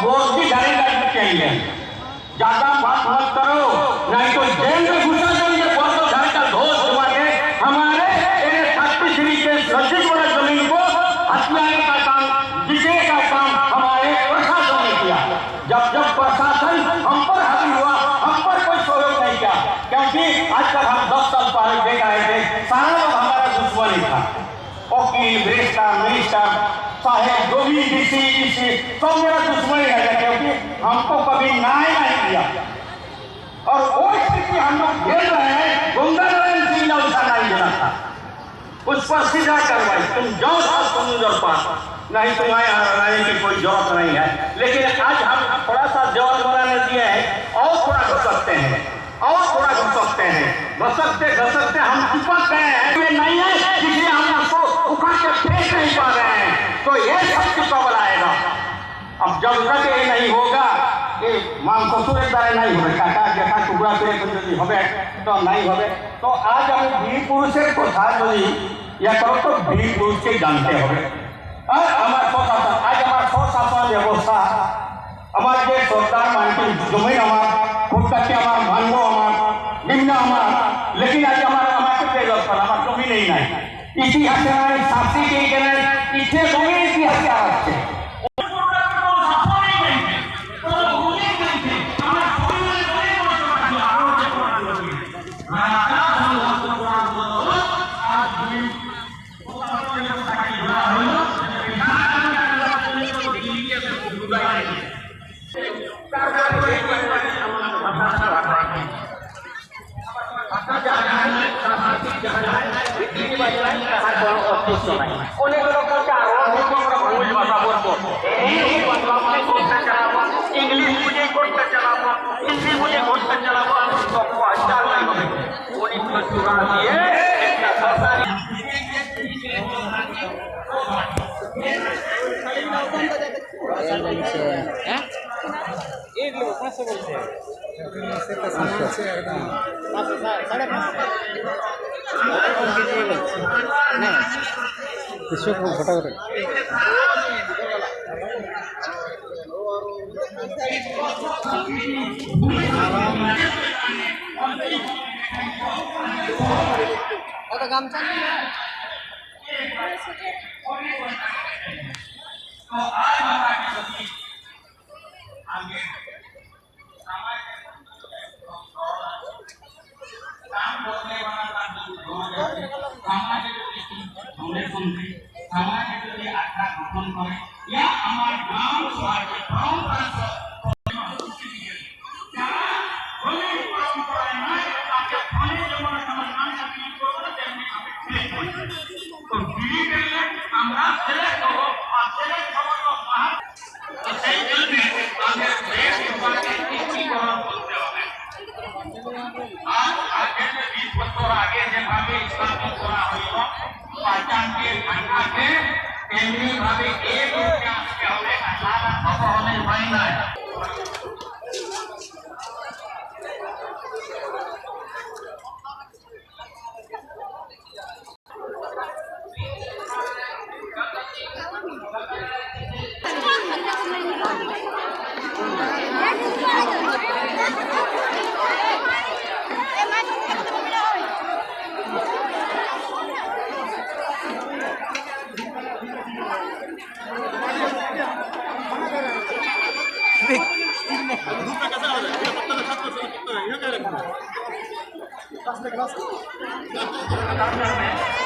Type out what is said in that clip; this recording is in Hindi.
वोट भी जारी रखनी चाहिए। ज्यादा बात मत करो, नहीं तो जेल में घुसा देंगे। बहुत घर का धोस हुआ है हमारे छत्तीसगढ़ के सचिव वाला जमीन को हथियाने का काम, जिसे का काम हमारे प्रशासन ने किया। जब जब प्रशासन हम पर हावी हुआ, हम पर कोई सहयोग नहीं किया, क्योंकि आज तक हम 10 साल पहले देख आए थे, सारा लोग हमारा दुश्मन ही था। वकील, बेस्टर, मिनिस्टर, साहेब, जो भी डीसी सब मेरा दुश्मन ही है, क्योंकि हमको कभी न्याय नहीं दिया। और वो स्थिति हम लोग झेल रहे हैं, गंगानारायण सिंह ने उसका न्याय देना था, उस पर सीधा कार्रवाई। तुम जाओ समुद्र पार, नहीं तुम्हारे यहाँ रहने की कोई जरूरत नहीं है। लेकिन आज हम थोड़ा सा जवाब बनाने दिए हैं, और थोड़ा घसकते हैं, और थोड़ा घसकते हैं, घसकते हम चिपक गए हैं। ये नहीं है इसलिए हम उसको उखाड़ के फेंक नहीं पा रहे हैं, तो ये सब चिपक आएगा। अब जब तक ये नहीं होगा, ये मांग ससुर नहीं हो काका जेठा टुकड़ा पे तो नहीं हो, तो आज हम वीर पुरुषेर कथा जो या करो तो वीर पुरुष के जानते हो। और हमारे स्वशासन आज हमारे स्वशासन व्यवस्था हमारे जो सरकार मानती जमीन हमार खुद करके हमार मानव हमार निम्न हमार, लेकिन आज हमारे जमीन ही नहीं, इतिहास नहीं, शास्त्री के नहीं, इतने जमीन इतिहास আছে। অনেক রকম ভাষা বলবো, ইংলিশ বুঝে করতে চালাবো, হিন্দি বুঝে করতে চালাবো, দিয়ে ফটো করে গামছা आगे যেভাবে ইসলামী করা হইল পাঁচানকে ভাঙাকে তেমনি ভাবে এক রূপে আসতে হবে, সারা অবহনের ভয় নয়। Gracias.